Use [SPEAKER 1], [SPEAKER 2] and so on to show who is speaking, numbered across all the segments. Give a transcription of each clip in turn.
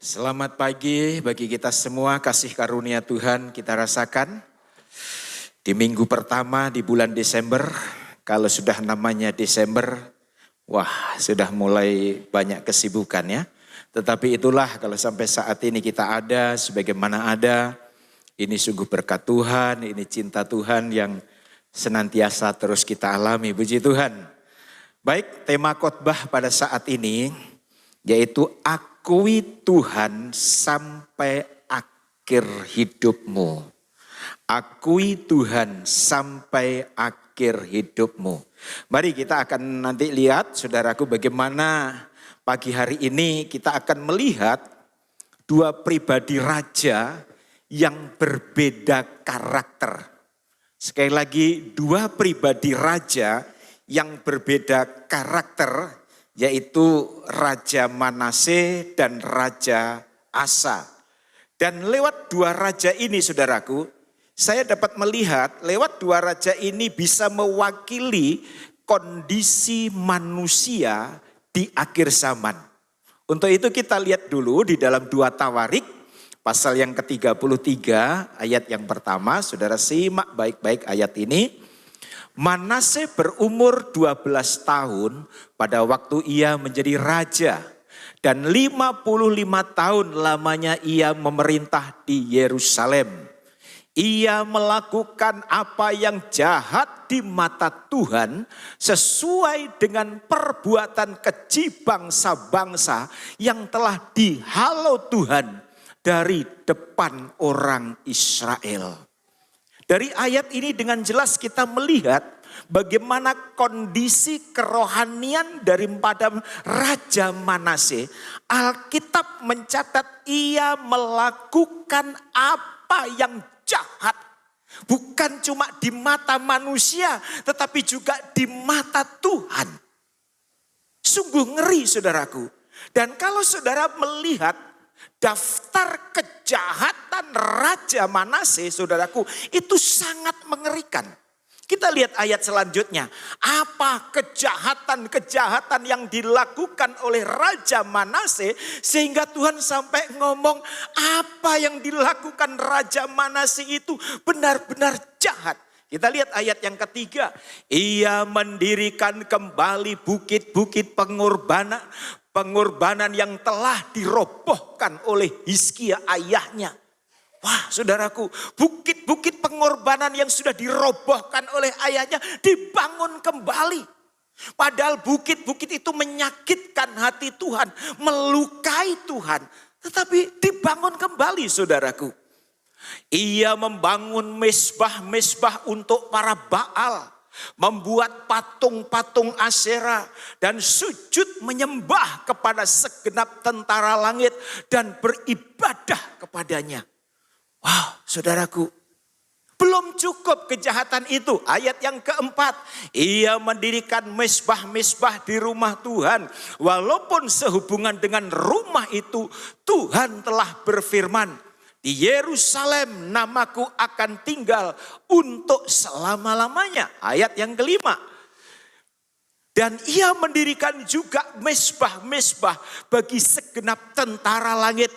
[SPEAKER 1] Selamat pagi bagi kita semua, kasih karunia Tuhan kita rasakan di minggu pertama di bulan Desember. Kalau sudah namanya Desember, wah sudah mulai banyak kesibukan ya. Tetapi itulah kalau sampai saat ini kita ada sebagaimana ada, ini sungguh berkat Tuhan, ini cinta Tuhan yang senantiasa terus kita alami, puji Tuhan. Baik, tema khotbah pada saat ini yaitu akui Tuhan sampai akhir hidupmu. Akui Tuhan sampai akhir hidupmu. Mari kita akan nanti lihat saudaraku bagaimana pagi hari ini kita akan melihat dua pribadi raja yang berbeda karakter. Sekali lagi dua pribadi raja yang berbeda karakter, yaitu Raja Manase dan Raja Asa. Dan lewat dua raja ini saudaraku, saya dapat melihat lewat dua raja ini bisa mewakili kondisi manusia di akhir zaman. Untuk itu kita lihat dulu di dalam 2 Tawarik pasal yang ke-33 ayat yang pertama. Saudara simak baik-baik ayat ini. Manase berumur 12 tahun pada waktu ia menjadi raja. Dan 55 tahun lamanya ia memerintah di Yerusalem. Ia melakukan apa yang jahat di mata Tuhan sesuai dengan perbuatan keji bangsa-bangsa yang telah dihalau Tuhan dari depan orang Israel. Dari ayat ini dengan jelas kita melihat bagaimana kondisi kerohanian daripada Raja Manase. Alkitab mencatat ia melakukan apa yang jahat. Bukan cuma di mata manusia tetapi juga di mata Tuhan. Sungguh ngeri saudaraku. Dan kalau saudara melihat daftar kejahatan Raja Manase, saudaraku, itu sangat mengerikan. Kita lihat ayat selanjutnya. Apa kejahatan-kejahatan yang dilakukan oleh Raja Manase sehingga Tuhan sampai ngomong apa yang dilakukan Raja Manase itu benar-benar jahat. Kita lihat ayat yang ketiga. Ia mendirikan kembali bukit-bukit pengorbanan yang telah dirobohkan oleh Hizkia ayahnya. Wah saudaraku, bukit-bukit pengorbanan yang sudah dirobohkan oleh ayahnya dibangun kembali. Padahal bukit-bukit itu menyakitkan hati Tuhan, melukai Tuhan. Tetapi dibangun kembali saudaraku. Ia membangun mesbah-mesbah untuk para Baal. Membuat patung-patung Asyera dan sujud menyembah kepada segenap tentara langit dan beribadah kepadanya. Wow, saudaraku, belum cukup kejahatan itu. Ayat yang keempat, ia mendirikan mesbah-mesbah di rumah Tuhan. Walaupun sehubungan dengan rumah itu, Tuhan telah berfirman, di Yerusalem namaku akan tinggal untuk selama-lamanya. Ayat yang kelima. Dan ia mendirikan juga mesbah-mesbah bagi segenap tentara langit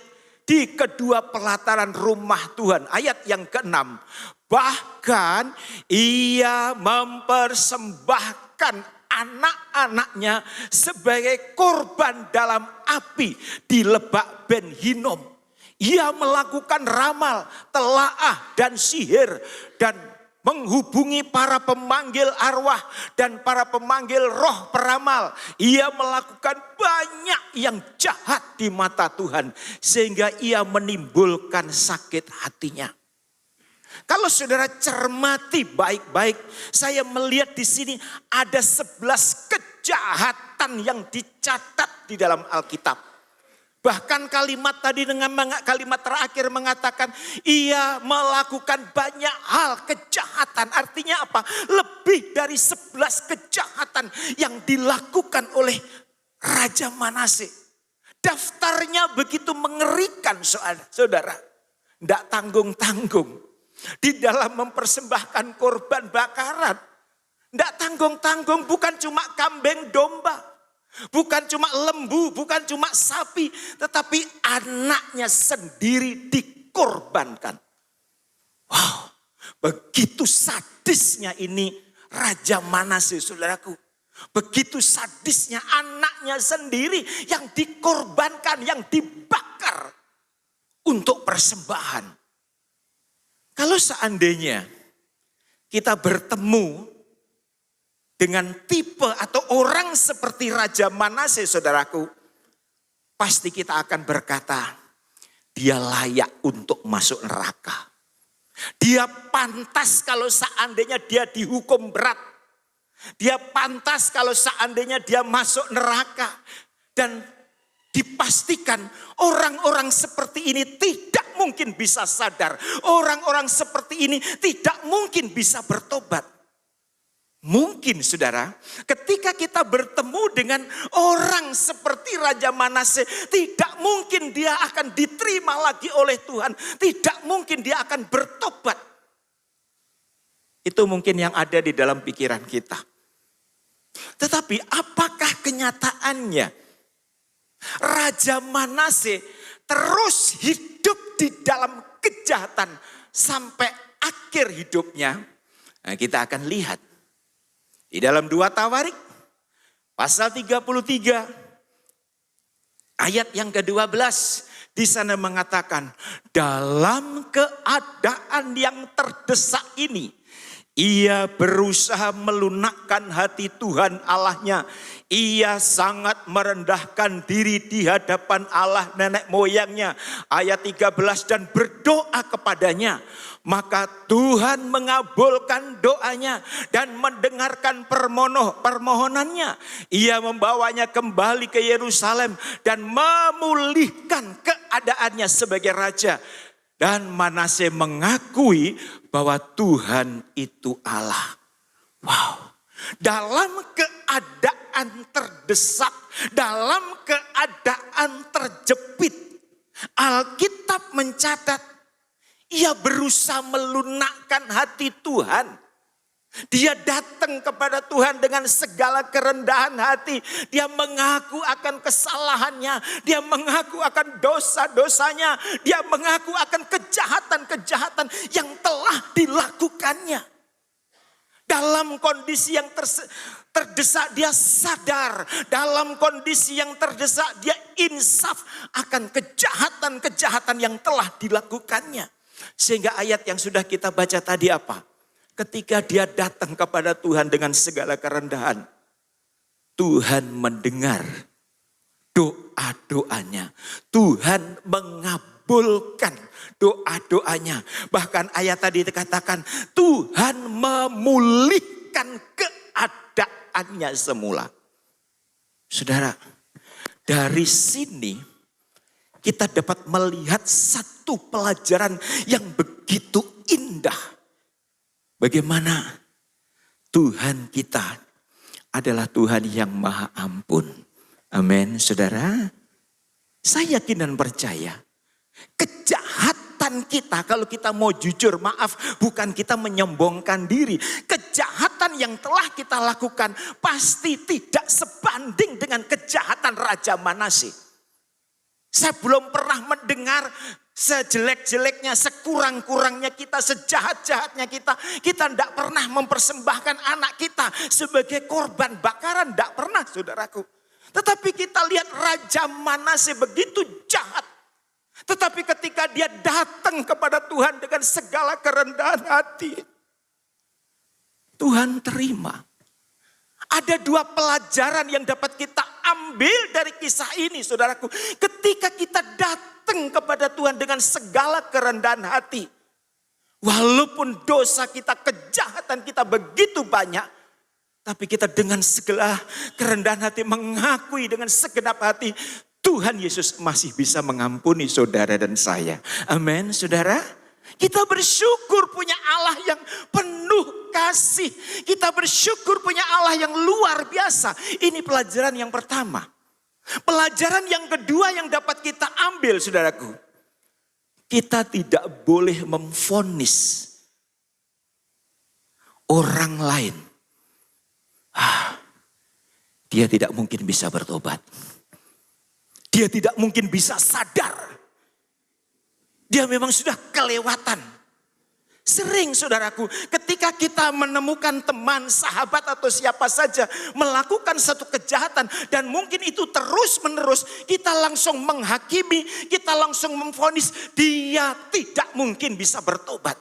[SPEAKER 1] di kedua pelataran rumah Tuhan. Ayat yang keenam. Bahkan ia mempersembahkan anak-anaknya sebagai korban dalam api di Lebak Ben Hinom. Ia melakukan ramal, telaah dan sihir dan menghubungi para pemanggil arwah dan para pemanggil roh peramal. Ia melakukan banyak yang jahat di mata Tuhan sehingga ia menimbulkan sakit hatinya. Kalau saudara cermati baik-baik, saya melihat di sini ada 11 kejahatan yang dicatat di dalam Alkitab. Bahkan kalimat tadi dengan kalimat terakhir mengatakan ia melakukan banyak hal kejahatan. Artinya apa? Lebih dari 11 kejahatan yang dilakukan oleh Raja Manase. Daftarnya begitu mengerikan saudara. Tidak tanggung-tanggung. Di dalam mempersembahkan korban bakaran. Tidak tanggung-tanggung, bukan cuma kambing domba. Bukan cuma lembu, bukan cuma sapi, tetapi anaknya sendiri dikorbankan. Wow, begitu sadisnya ini Raja Manase, saudaraku. Begitu sadisnya anaknya sendiri yang dikorbankan, yang dibakar untuk persembahan. Kalau seandainya kita bertemu dengan tipe atau orang seperti Raja Manase, saudaraku, pasti kita akan berkata, dia layak untuk masuk neraka. Dia pantas kalau seandainya dia dihukum berat. Dia pantas kalau seandainya dia masuk neraka. Dan dipastikan orang-orang seperti ini tidak mungkin bisa sadar. Orang-orang seperti ini tidak mungkin bisa bertobat. Mungkin saudara, ketika kita bertemu dengan orang seperti Raja Manase, tidak mungkin dia akan diterima lagi oleh Tuhan. Tidak mungkin dia akan bertobat. Itu mungkin yang ada di dalam pikiran kita. Tetapi apakah kenyataannya? Raja Manase terus hidup di dalam kejahatan sampai akhir hidupnya. Nah, kita akan lihat. Di dalam 2 Tawarik, pasal 33, ayat yang ke-12, di sana mengatakan, dalam keadaan yang terdesak ini, ia berusaha melunakkan hati Tuhan Allahnya. Ia sangat merendahkan diri di hadapan Allah nenek moyangnya. Ayat 13, dan berdoa kepadanya. Maka Tuhan mengabulkan doanya dan mendengarkan permohonannya. Ia membawanya kembali ke Yerusalem dan memulihkan keadaannya sebagai raja. Dan Manase mengakui bahwa Tuhan itu Allah. Wow. Dalam keadaan terdesak, dalam keadaan terjepit, Alkitab mencatat ia berusaha melunakkan hati Tuhan. Dia datang kepada Tuhan dengan segala kerendahan hati. Dia mengaku akan kesalahannya. Dia mengaku akan dosa-dosanya. Dia mengaku akan kejahatan-kejahatan yang telah dilakukannya. Dalam kondisi yang terdesak dia sadar. Dalam kondisi yang terdesak dia insaf akan kejahatan-kejahatan yang telah dilakukannya. Sehingga ayat yang sudah kita baca tadi apa? Ketika dia datang kepada Tuhan dengan segala kerendahan, Tuhan mendengar doa-doanya. Tuhan mengabulkan doa-doanya. Bahkan ayat tadi dikatakan Tuhan memulihkan keadaannya semula. Saudara, dari sini kita dapat melihat satu pelajaran yang begitu indah. Bagaimana Tuhan kita adalah Tuhan yang maha ampun. Amin, saudara. Saya yakin dan percaya kejahatan kita, kalau kita mau jujur, maaf, bukan kita menyombongkan diri. Kejahatan yang telah kita lakukan pasti tidak sebanding dengan kejahatan Raja Manase. Saya belum pernah mendengar sejelek-jeleknya, sekurang-kurangnya kita, sejahat-jahatnya kita tidak pernah mempersembahkan anak kita sebagai korban bakaran, tidak pernah, saudaraku. Tetapi kita lihat Raja Manase begitu jahat. Tetapi ketika dia datang kepada Tuhan dengan segala kerendahan hati, Tuhan terima. Ada 2 pelajaran yang dapat kita ambil dari kisah ini, saudaraku. Ketika kita datang kepada Tuhan dengan segala kerendahan hati, walaupun dosa kita, kejahatan kita begitu banyak, tapi kita dengan segala kerendahan hati mengakui dengan segenap hati, Tuhan Yesus masih bisa mengampuni saudara dan saya. Amin, saudara. Kita bersyukur punya Allah yang penuh kasih. Kita bersyukur punya Allah yang luar biasa. Ini pelajaran yang pertama. Pelajaran yang kedua yang dapat kita ambil, saudaraku. Kita tidak boleh memvonis orang lain. dia tidak mungkin bisa bertobat. Dia tidak mungkin bisa sadar. Dia memang sudah kelewatan. Sering saudaraku, ketika kita menemukan teman, sahabat atau siapa saja melakukan satu kejahatan dan mungkin itu terus menerus, kita langsung menghakimi, kita langsung memvonis dia tidak mungkin bisa bertobat.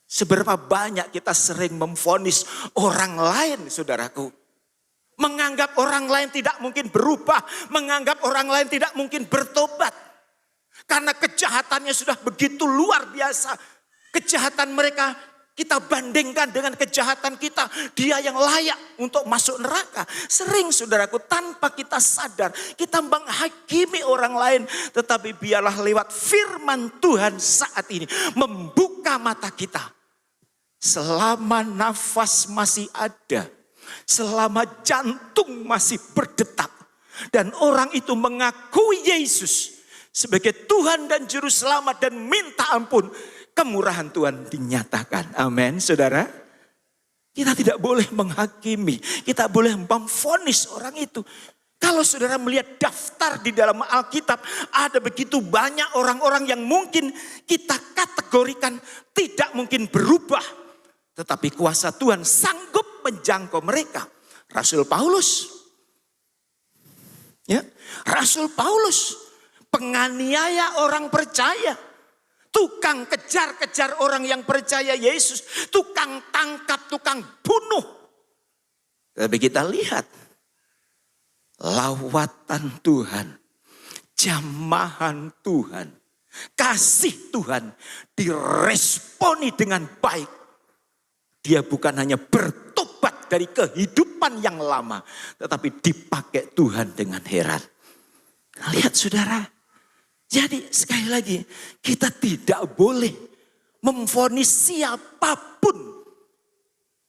[SPEAKER 1] Seberapa banyak kita sering memvonis orang lain saudaraku. Menganggap orang lain tidak mungkin berubah, menganggap orang lain tidak mungkin bertobat. Karena kejahatannya sudah begitu luar biasa. Kejahatan mereka kita bandingkan dengan kejahatan kita. Dia yang layak untuk masuk neraka. Sering saudaraku tanpa kita sadar kita menghakimi orang lain. Tetapi biarlah lewat firman Tuhan saat ini membuka mata kita. Selama nafas masih ada. Selama jantung masih berdetak. Dan orang itu mengakui Yesus sebagai Tuhan dan Juru Selamat dan minta ampun. Kemurahan Tuhan dinyatakan. Amin, saudara. Kita tidak boleh menghakimi. Kita boleh memvonis orang itu. Kalau saudara melihat daftar di dalam Alkitab. Ada begitu banyak orang-orang yang mungkin kita kategorikan tidak mungkin berubah. Tetapi kuasa Tuhan sanggup menjangkau mereka. Rasul Paulus. Ya, Rasul Paulus. Penganiaya orang percaya. Tukang kejar-kejar orang yang percaya Yesus. Tukang tangkap, tukang bunuh. Tapi kita lihat. Lawatan Tuhan. Jamahan Tuhan. Kasih Tuhan. Diresponi dengan baik. Dia bukan hanya bertobat dari kehidupan yang lama. Tetapi dipakai Tuhan dengan heran. Lihat saudara. Jadi sekali lagi kita tidak boleh memvonis siapapun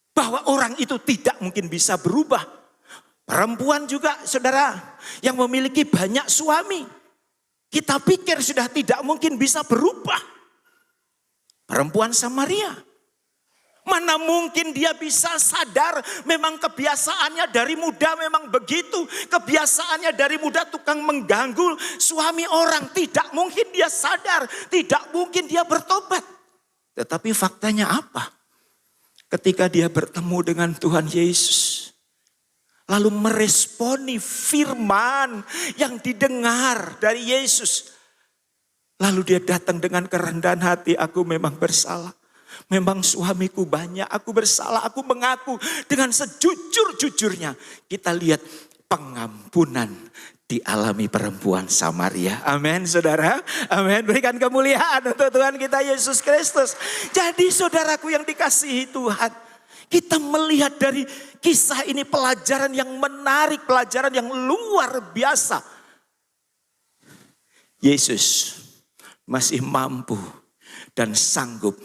[SPEAKER 1] bahwa orang itu tidak mungkin bisa berubah. Perempuan juga saudara yang memiliki banyak suami. Kita pikir sudah tidak mungkin bisa berubah. Perempuan Samaria. Mana mungkin dia bisa sadar memang kebiasaannya dari muda memang begitu. Kebiasaannya dari muda tukang mengganggu suami orang. Tidak mungkin dia sadar, tidak mungkin dia bertobat. Tetapi faktanya apa? Ketika dia bertemu dengan Tuhan Yesus. Lalu meresponi firman yang didengar dari Yesus. Lalu dia datang dengan kerendahan hati, aku memang bersalah. Memang suamiku banyak, aku bersalah, aku mengaku dengan sejujur-jujurnya. Kita lihat pengampunan dialami perempuan Samaria. Amin saudara, amin. Berikan kemuliaan untuk Tuhan kita Yesus Kristus. Jadi saudaraku yang dikasihi Tuhan. Kita melihat dari kisah ini pelajaran yang menarik, pelajaran yang luar biasa. Yesus masih mampu dan sanggup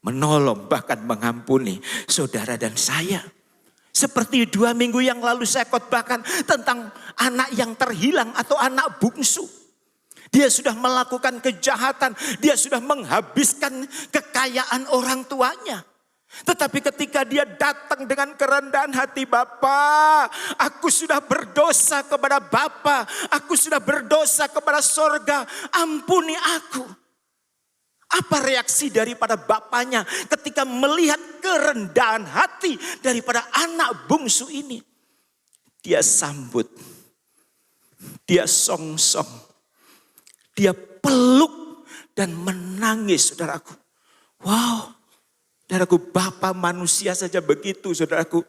[SPEAKER 1] menolong bahkan mengampuni saudara dan saya. Seperti 2 minggu yang lalu saya khotbahkan tentang anak yang terhilang atau anak bungsu. Dia sudah melakukan kejahatan, dia sudah menghabiskan kekayaan orang tuanya. Tetapi ketika dia datang dengan kerendahan hati, Bapa, aku sudah berdosa kepada Bapa, aku sudah berdosa kepada sorga, ampuni aku. Apa reaksi daripada bapaknya ketika melihat kerendahan hati daripada anak bungsu ini? Dia sambut, dia songsong, dia peluk dan menangis saudaraku. Wow, saudaraku, Bapa manusia saja begitu saudaraku.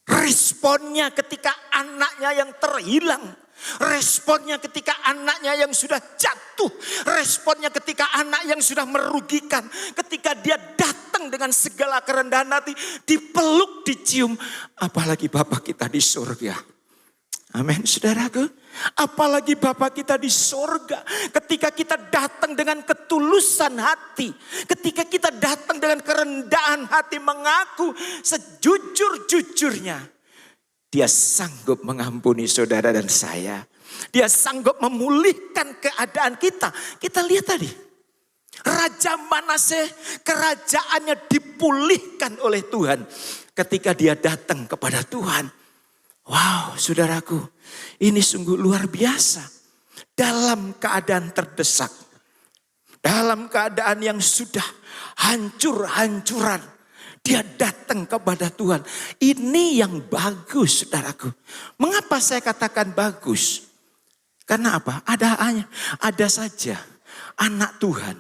[SPEAKER 1] Responnya ketika anaknya yang terhilang. Responnya ketika anaknya yang sudah jatuh. Responnya ketika anak yang sudah merugikan. Ketika dia datang dengan segala kerendahan hati. Dipeluk, dicium. Apalagi Bapa kita di surga. Amin saudaraku. Apalagi Bapa kita di surga. Ketika kita datang dengan ketulusan hati. Ketika kita datang dengan kerendahan hati mengaku sejujur-jujurnya. Dia sanggup mengampuni saudara dan saya. Dia sanggup memulihkan keadaan kita. Kita lihat tadi. Raja Manaseh kerajaannya dipulihkan oleh Tuhan. Ketika dia datang kepada Tuhan. Wow, saudaraku, ini sungguh luar biasa. Dalam keadaan terdesak, dalam keadaan yang sudah hancur-hancuran, dia datang kepada Tuhan. Ini yang bagus, saudaraku. Mengapa saya katakan bagus? Karena apa? Ada saja anak Tuhan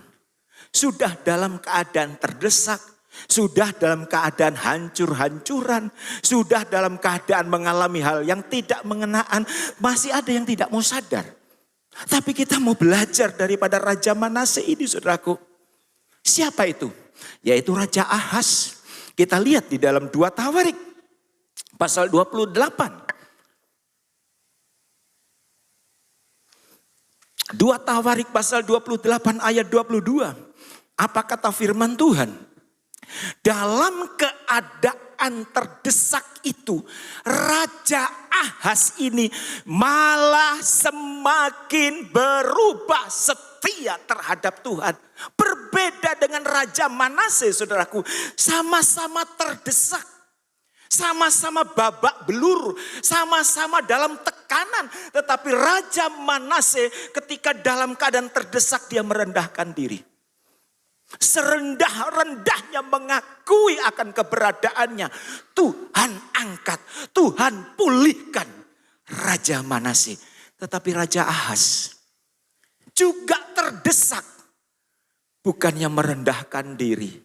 [SPEAKER 1] sudah dalam keadaan terdesak, sudah dalam keadaan hancur-hancuran, sudah dalam keadaan mengalami hal yang tidak mengenaan, masih ada yang tidak mau sadar. Tapi kita mau belajar daripada Raja Manase ini, saudaraku. Siapa itu? Yaitu Raja Ahaz. Kita lihat di dalam 2 Tawarik pasal 28. 2 Tawarik pasal 28 ayat 22. Apa kata firman Tuhan? Dalam keadaan terdesak itu, Raja Ahaz ini malah semakin berubah setia terhadap Tuhan. Berbeda dengan Raja Manase, saudaraku. Sama-sama terdesak. Sama-sama babak belur. Sama-sama dalam tekanan. Tetapi Raja Manase ketika dalam keadaan terdesak, dia merendahkan diri. Serendah-rendahnya mengakui akan keberadaannya. Tuhan angkat, Tuhan pulihkan Raja Manase. Tetapi Raja Ahaz juga terdesak. Bukannya merendahkan diri,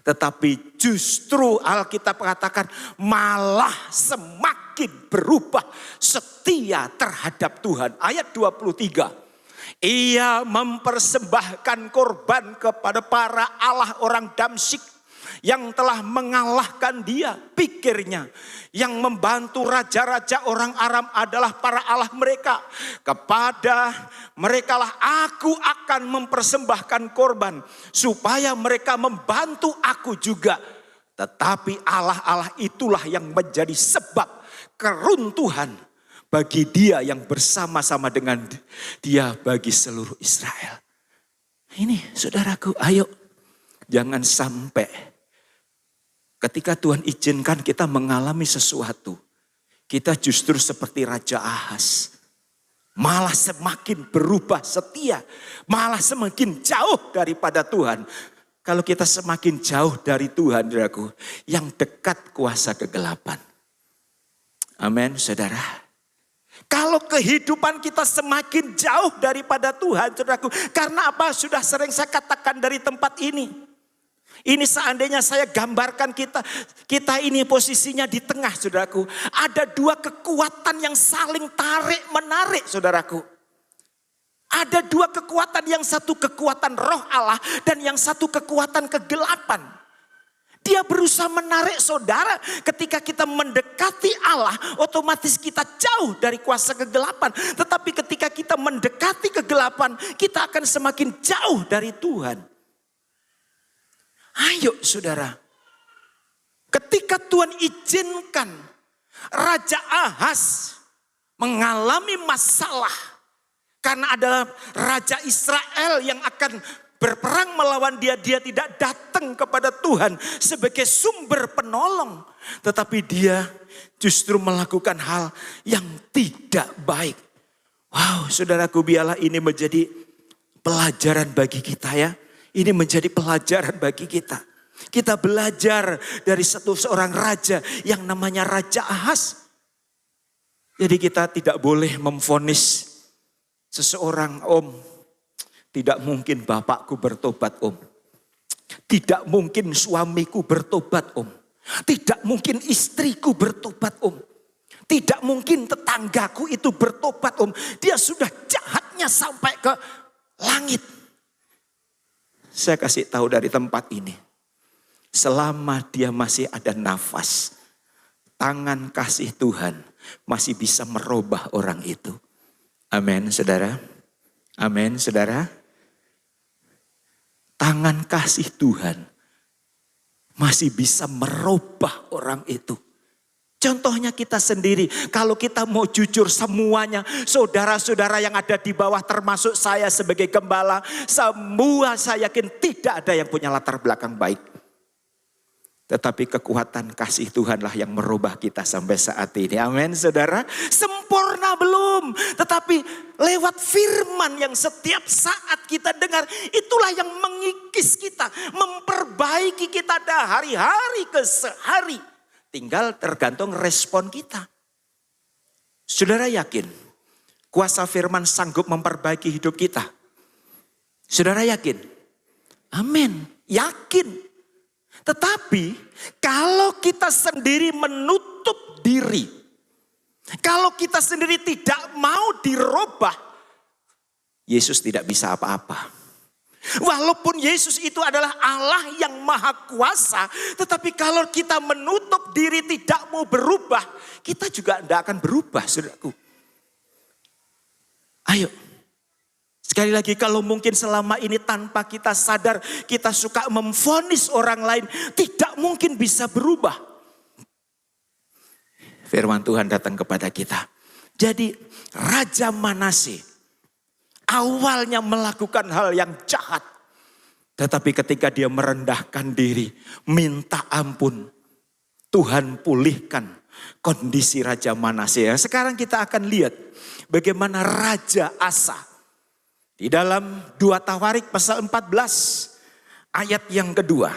[SPEAKER 1] tetapi justru Alkitab mengatakan malah semakin berubah setia terhadap Tuhan. Ayat 23. Ia mempersembahkan korban kepada para allah orang Damsyik yang telah mengalahkan dia. Pikirnya yang membantu raja-raja orang Aram adalah para allah mereka. Kepada mereka lah aku akan mempersembahkan korban supaya mereka membantu aku juga. Tetapi allah-allah itulah yang menjadi sebab keruntuhan bagi dia yang bersama-sama dengan dia bagi seluruh Israel. Ini saudaraku, ayo jangan sampai ketika Tuhan izinkan kita mengalami sesuatu, kita justru seperti Raja Ahaz. Malah semakin berubah setia, malah semakin jauh daripada Tuhan. Kalau kita semakin jauh dari Tuhan, saudaraku, yang dekat kuasa kegelapan. Amin, saudara. Kalau kehidupan kita semakin jauh daripada Tuhan, saudaraku. Karena apa? Sudah sering saya katakan dari tempat ini. Ini seandainya saya gambarkan kita ini posisinya di tengah, saudaraku. Ada 2 kekuatan yang saling tarik menarik, saudaraku. Ada 2 kekuatan, yang satu kekuatan roh Allah dan yang satu kekuatan kegelapan. Dia berusaha menarik saudara. Ketika kita mendekati Allah, otomatis kita jauh dari kuasa kegelapan. Tetapi ketika kita mendekati kegelapan, kita akan semakin jauh dari Tuhan. Ayo saudara. Ketika Tuhan izinkan Raja Ahaz mengalami masalah. Karena adalah Raja Israel yang akan berperang melawan dia, dia tidak datang kepada Tuhan sebagai sumber penolong. Tetapi dia justru melakukan hal yang tidak baik. Wow, saudaraku, biarlah ini menjadi pelajaran bagi kita ya. Ini menjadi pelajaran bagi kita. Kita belajar dari seorang raja yang namanya Raja Ahaz. Jadi kita tidak boleh memvonis seseorang, tidak mungkin bapakku bertobat, Om. Tidak mungkin suamiku bertobat, Om. Tidak mungkin istriku bertobat, Om. Tidak mungkin tetanggaku itu bertobat, Om. Dia sudah jahatnya sampai ke langit. Saya kasih tahu dari tempat ini. Selama dia masih ada nafas, tangan kasih Tuhan masih bisa merubah orang itu. Amin, saudara. Amin, saudara. Tangan kasih Tuhan masih bisa merubah orang itu. Contohnya kita sendiri, kalau kita mau jujur semuanya, saudara-saudara yang ada di bawah termasuk saya sebagai gembala, semua saya yakin tidak ada yang punya latar belakang baik. Tetapi kekuatan kasih Tuhanlah yang merubah kita sampai saat ini. Amin saudara. Sempurna belum. Tetapi lewat firman yang setiap saat kita dengar. Itulah yang mengikis kita. Memperbaiki kita dari hari ke sehari. Tinggal tergantung respon kita. Saudara yakin kuasa firman sanggup memperbaiki hidup kita? Saudara yakin? Amin. Yakin. Tetapi kalau kita sendiri menutup diri, kalau kita sendiri tidak mau dirubah, Yesus tidak bisa apa-apa. Walaupun Yesus itu adalah Allah yang maha kuasa, tetapi kalau kita menutup diri tidak mau berubah, kita juga tidak akan berubah, saudaraku. Ayo. Sekali lagi, kalau mungkin selama ini tanpa kita sadar kita suka memvonis orang lain, tidak mungkin bisa berubah. Firman Tuhan datang kepada kita. Jadi Raja Manase awalnya melakukan hal yang jahat. Tetapi ketika dia merendahkan diri, minta ampun, Tuhan pulihkan kondisi Raja Manase. Sekarang kita akan lihat bagaimana Raja Asa. Di dalam 2 Tawarik pasal 14 ayat yang kedua.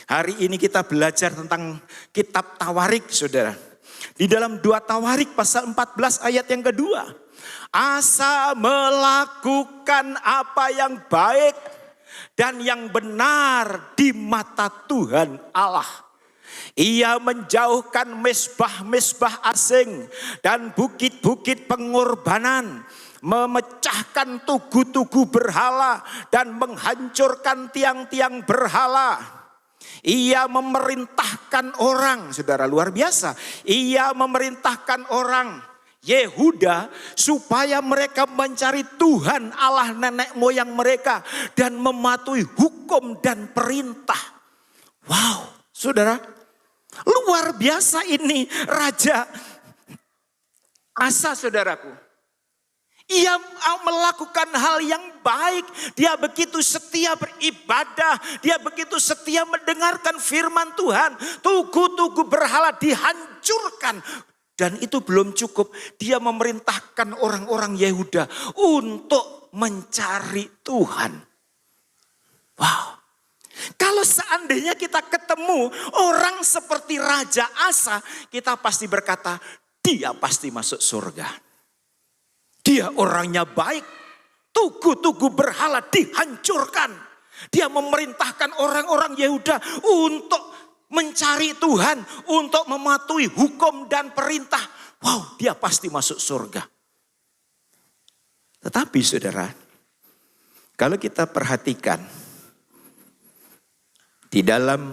[SPEAKER 1] Hari ini kita belajar tentang kitab Tawarik saudara. Di dalam 2 Tawarik pasal 14 ayat yang kedua. Asa melakukan apa yang baik dan yang benar di mata Tuhan Allah. Ia menjauhkan mesbah-mesbah asing dan bukit-bukit pengorbanan. Memecahkan tugu-tugu berhala dan menghancurkan tiang-tiang berhala. Ia memerintahkan orang, saudara luar biasa. Ia memerintahkan orang Yehuda supaya mereka mencari Tuhan Allah nenek moyang mereka dan mematuhi hukum dan perintah. Wow, saudara, luar biasa ini Raja Asa, saudaraku. Ia melakukan hal yang baik. Dia begitu setia beribadah. Dia begitu setia mendengarkan firman Tuhan. Tugu-tugu berhala dihancurkan. Dan itu belum cukup. Dia memerintahkan orang-orang Yehuda untuk mencari Tuhan. Wow. Kalau seandainya kita ketemu orang seperti Raja Asa, kita pasti berkata, dia pasti masuk surga. Dia orangnya baik. Tugu-tugu berhala dihancurkan. Dia memerintahkan orang-orang Yehuda untuk mencari Tuhan. Untuk mematuhi hukum dan perintah. Wow, dia pasti masuk surga. Tetapi saudara, kalau kita perhatikan. Di dalam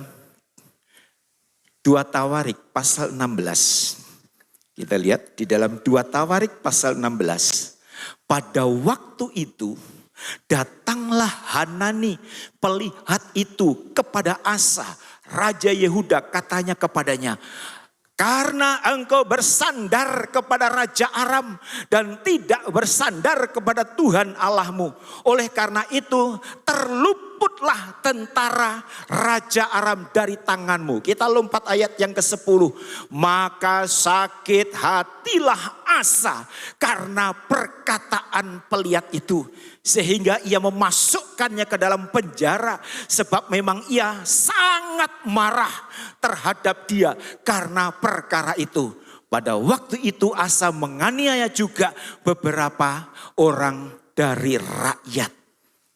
[SPEAKER 1] 2 Tawarik pasal 16. Kita lihat di dalam 2 Tawarik pasal 16. Pada waktu itu datanglah Hanani pelihat itu kepada Asa, Raja Yehuda, katanya kepadanya, karena engkau bersandar kepada Raja Aram dan tidak bersandar kepada Tuhan Allahmu. Oleh karena itu terluputlah tentara Raja Aram dari tanganmu. Kita lompat ayat yang ke-10. Maka sakit hatilah Asa karena perkataan pelihat itu. Sehingga ia memasukkannya ke dalam penjara. Sebab memang ia sangat marah terhadap dia karena perkara itu. Pada waktu itu Asa menganiaya juga beberapa orang dari rakyat.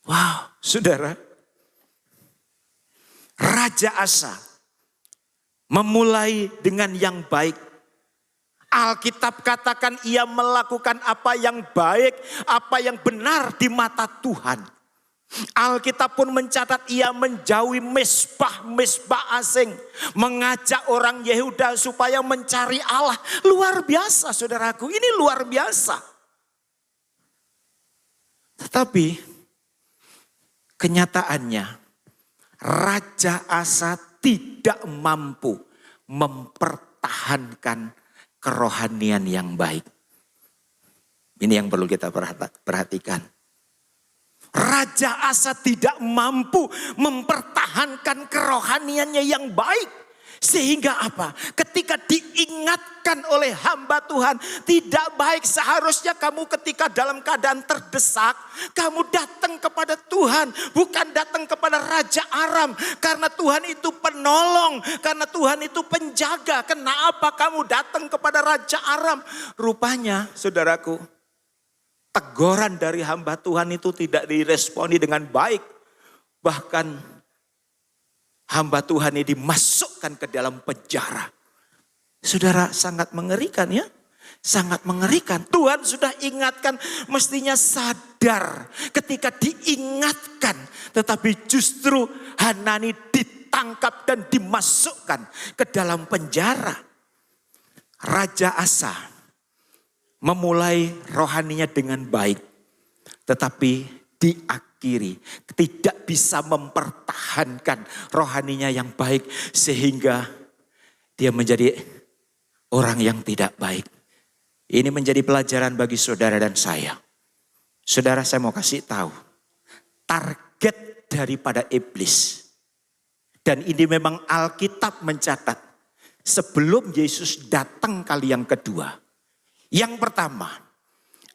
[SPEAKER 1] Wow, saudara. Raja Asa memulai dengan yang baik. Alkitab katakan ia melakukan apa yang baik, apa yang benar di mata Tuhan. Alkitab pun mencatat ia menjauhi mesbah-mesbah asing. Mengajak orang Yehuda supaya mencari Allah. Luar biasa saudaraku, ini luar biasa. Tetapi kenyataannya Raja Asa tidak mampu mempertahankan kerohanian yang baik. Ini yang perlu kita perhatikan. Raja Asa tidak mampu mempertahankan kerohaniannya yang baik. Sehingga apa? Ketika diingatkan oleh hamba Tuhan, tidak baik seharusnya kamu ketika dalam keadaan terdesak, kamu datang kepada Tuhan, bukan datang kepada Raja Aram. Karena Tuhan itu penolong, karena Tuhan itu penjaga. Kenapa kamu datang kepada Raja Aram? Rupanya, saudaraku, teguran dari hamba Tuhan itu tidak diresponi dengan baik. Bahkan hamba Tuhan ini dimasukkan ke dalam penjara. Saudara, sangat mengerikan ya. Sangat mengerikan. Tuhan sudah ingatkan, mestinya sadar ketika diingatkan. Tetapi justru Hanani ditangkap dan dimasukkan ke dalam penjara. Raja Asa memulai rohaninya dengan baik. Tetapi diakhiri, tidak bisa mempertahankan rohaninya yang baik sehingga dia menjadi orang yang tidak baik. Ini menjadi pelajaran bagi saudara dan saya. Saudara, saya mau kasih tahu, target daripada iblis, dan ini memang Alkitab mencatat, sebelum Yesus datang kali yang kedua, yang pertama,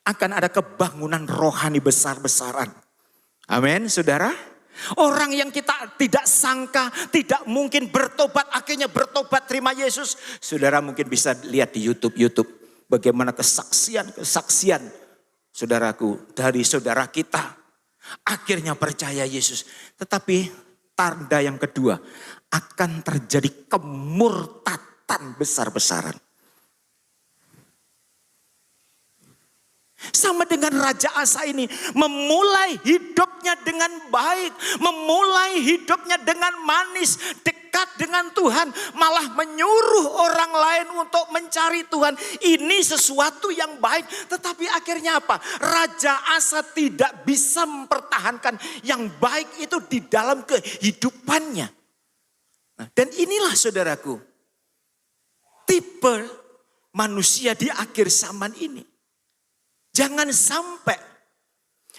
[SPEAKER 1] akan ada kebangunan rohani besar-besaran. Amin, saudara. Orang yang kita tidak sangka, tidak mungkin bertobat, akhirnya bertobat terima Yesus. Saudara mungkin bisa lihat di YouTube bagaimana kesaksian saudaraku dari saudara kita. Akhirnya percaya Yesus. Tetapi tanda yang kedua, akan terjadi kemurtatan besar-besaran. Sama dengan Raja Asa ini, memulai hidupnya dengan baik, memulai hidupnya dengan manis, dekat dengan Tuhan, malah menyuruh orang lain untuk mencari Tuhan. Ini sesuatu yang baik, tetapi akhirnya apa? Raja Asa tidak bisa mempertahankan yang baik itu di dalam kehidupannya. Nah, dan inilah saudaraku, tipe manusia di akhir zaman ini. Jangan sampai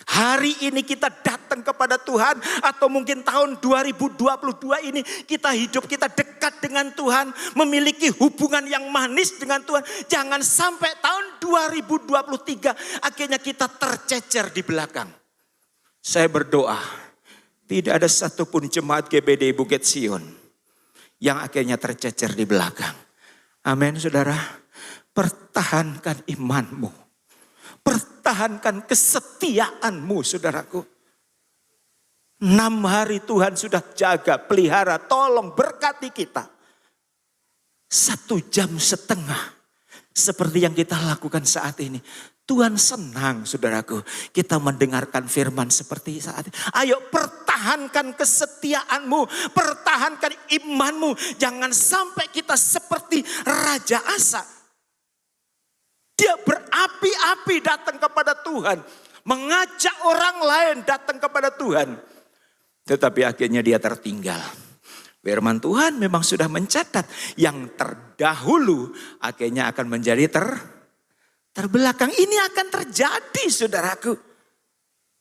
[SPEAKER 1] hari ini kita datang kepada Tuhan, atau mungkin tahun 2022 ini kita hidup, kita dekat dengan Tuhan, memiliki hubungan yang manis dengan Tuhan. Jangan sampai tahun 2023 akhirnya kita tercecer di belakang. Saya berdoa tidak ada satupun jemaat GBD Bukit Sion yang akhirnya tercecer di belakang. Amin, saudara. Pertahankan imanmu. Pertahankan kesetiaanmu, saudaraku. 6 hari Tuhan sudah jaga, pelihara, tolong berkati kita. 1,5 jam seperti yang kita lakukan saat ini. Tuhan senang, saudaraku, kita mendengarkan firman seperti saat ini. Ayo pertahankan kesetiaanmu, pertahankan imanmu. Jangan sampai kita seperti Raja Asa. Dia berapi-api datang kepada Tuhan. Mengajak orang lain datang kepada Tuhan. Tetapi akhirnya dia tertinggal. Firman Tuhan memang sudah mencatat. Yang terdahulu akhirnya akan menjadi terbelakang. Ini akan terjadi, saudaraku.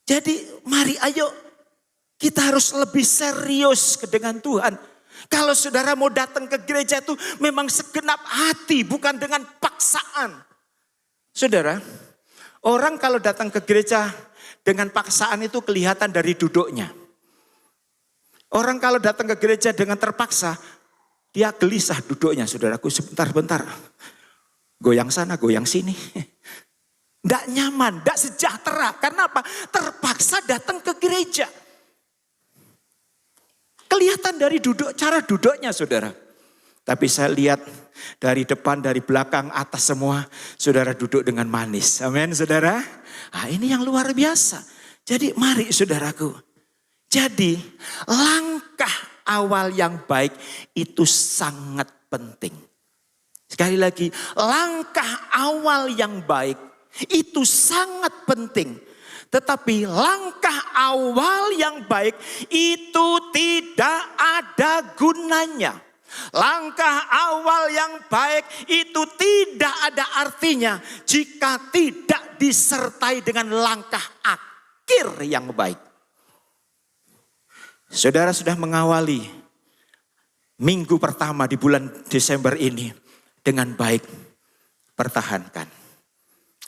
[SPEAKER 1] Jadi mari ayo kita harus lebih serius dengan Tuhan. Kalau saudara mau datang ke gereja itu memang segenap hati, bukan dengan paksaan. Saudara, orang kalau datang ke gereja dengan paksaan itu kelihatan dari duduknya. Orang kalau datang ke gereja dengan terpaksa, dia gelisah duduknya, saudaraku, sebentar-bentar. Goyang sana, goyang sini. Tidak nyaman, tidak sejahtera. Karena apa? Terpaksa datang ke gereja. Kelihatan dari cara duduknya, saudara. Tapi saya lihat dari depan, dari belakang, atas semua, saudara duduk dengan manis. Amin, saudara. Nah, ini yang luar biasa. Jadi mari, saudaraku. Jadi langkah awal yang baik itu sangat penting. Sekali lagi, langkah awal yang baik itu sangat penting. Tetapi langkah awal yang baik itu tidak ada gunanya. Langkah awal yang baik itu tidak ada artinya jika tidak disertai dengan langkah akhir yang baik. Saudara sudah mengawali minggu pertama di bulan Desember ini dengan baik. Pertahankan.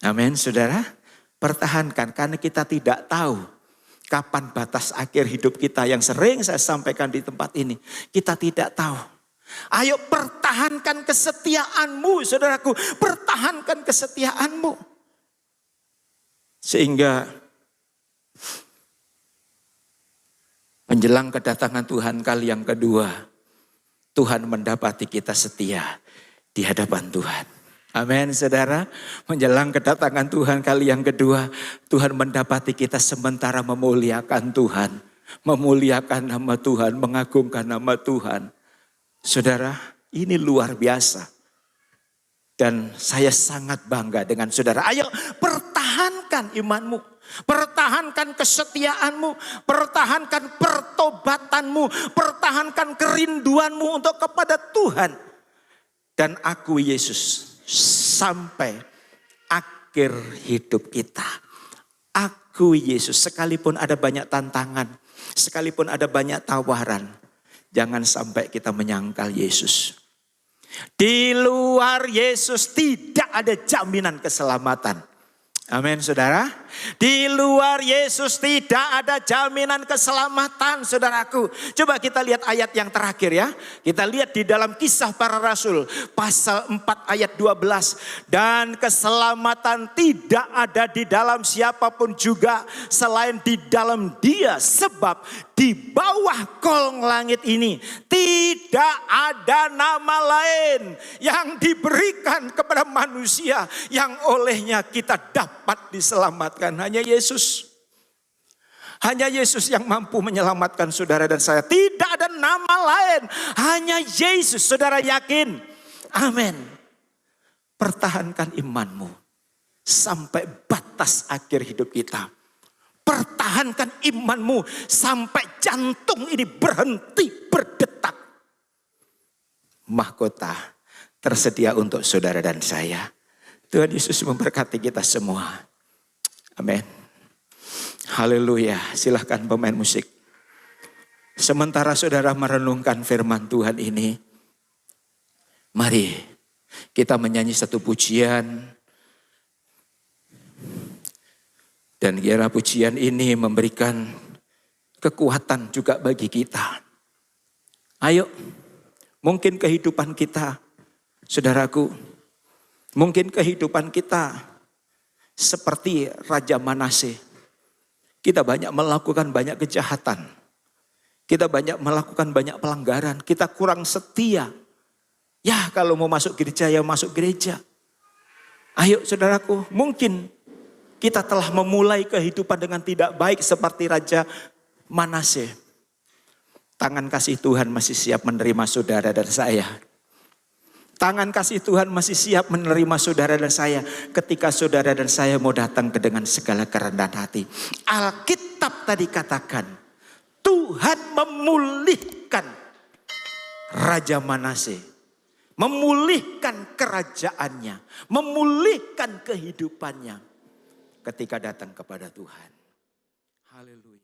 [SPEAKER 1] Amin, saudara. Pertahankan karena kita tidak tahu kapan batas akhir hidup kita yang sering saya sampaikan di tempat ini. Kita tidak tahu. Ayo pertahankan kesetiaanmu, saudaraku. Pertahankan kesetiaanmu. Sehingga menjelang kedatangan Tuhan kali yang kedua, Tuhan mendapati kita setia di hadapan Tuhan. Amin, saudara. Menjelang kedatangan Tuhan kali yang kedua, Tuhan mendapati kita sementara memuliakan Tuhan. Memuliakan nama Tuhan, mengagungkan nama Tuhan. Saudara, ini luar biasa. Dan saya sangat bangga dengan saudara. Ayo pertahankan imanmu. Pertahankan kesetiaanmu. Pertahankan pertobatanmu. Pertahankan kerinduanmu untuk kepada Tuhan. Dan aku Yesus sampai akhir hidup kita. Aku Yesus, sekalipun ada banyak tantangan, sekalipun ada banyak tawaran, jangan sampai kita menyangkal Yesus. Di luar Yesus tidak ada jaminan keselamatan. Amin, saudara. Di luar Yesus tidak ada jaminan keselamatan, saudaraku. Coba kita lihat ayat yang terakhir ya. Kita lihat di dalam Kisah Para Rasul pasal 4 ayat 12. Dan keselamatan tidak ada di dalam siapapun juga selain di dalam Dia. Sebab di bawah kolong langit ini tidak ada nama lain yang diberikan kepada manusia yang olehnya kita dapat diselamatkan. Hanya Yesus. Hanya Yesus yang mampu menyelamatkan saudara dan saya. Tidak ada nama lain. Hanya Yesus. Saudara yakin? Amin. Pertahankan imanmu sampai batas akhir hidup kita. Pertahankan imanmu sampai jantung ini berhenti berdetak. Mahkota tersedia untuk saudara dan saya. Tuhan Yesus memberkati kita semua. Amin. Haleluya. Silahkan pemain musik. Sementara saudara merenungkan firman Tuhan ini, mari kita menyanyi satu pujian. Dan kira pujian ini memberikan kekuatan juga bagi kita. Ayo, mungkin kehidupan kita, saudaraku, mungkin kehidupan kita seperti Raja Manase. Kita banyak melakukan banyak kejahatan. Kita banyak melakukan banyak pelanggaran. Kita kurang setia. Ya kalau mau masuk gereja ya masuk gereja. Ayo saudaraku, mungkin kita telah memulai kehidupan dengan tidak baik seperti Raja Manase. Tangan kasih Tuhan masih siap menerima saudara dan saya. Tangan kasih Tuhan masih siap menerima saudara dan saya. Ketika saudara dan saya mau datang dengan segala kerendahan hati. Alkitab tadi katakan, Tuhan memulihkan Raja Manase. Memulihkan kerajaannya. Memulihkan kehidupannya. Ketika datang kepada Tuhan. Haleluya.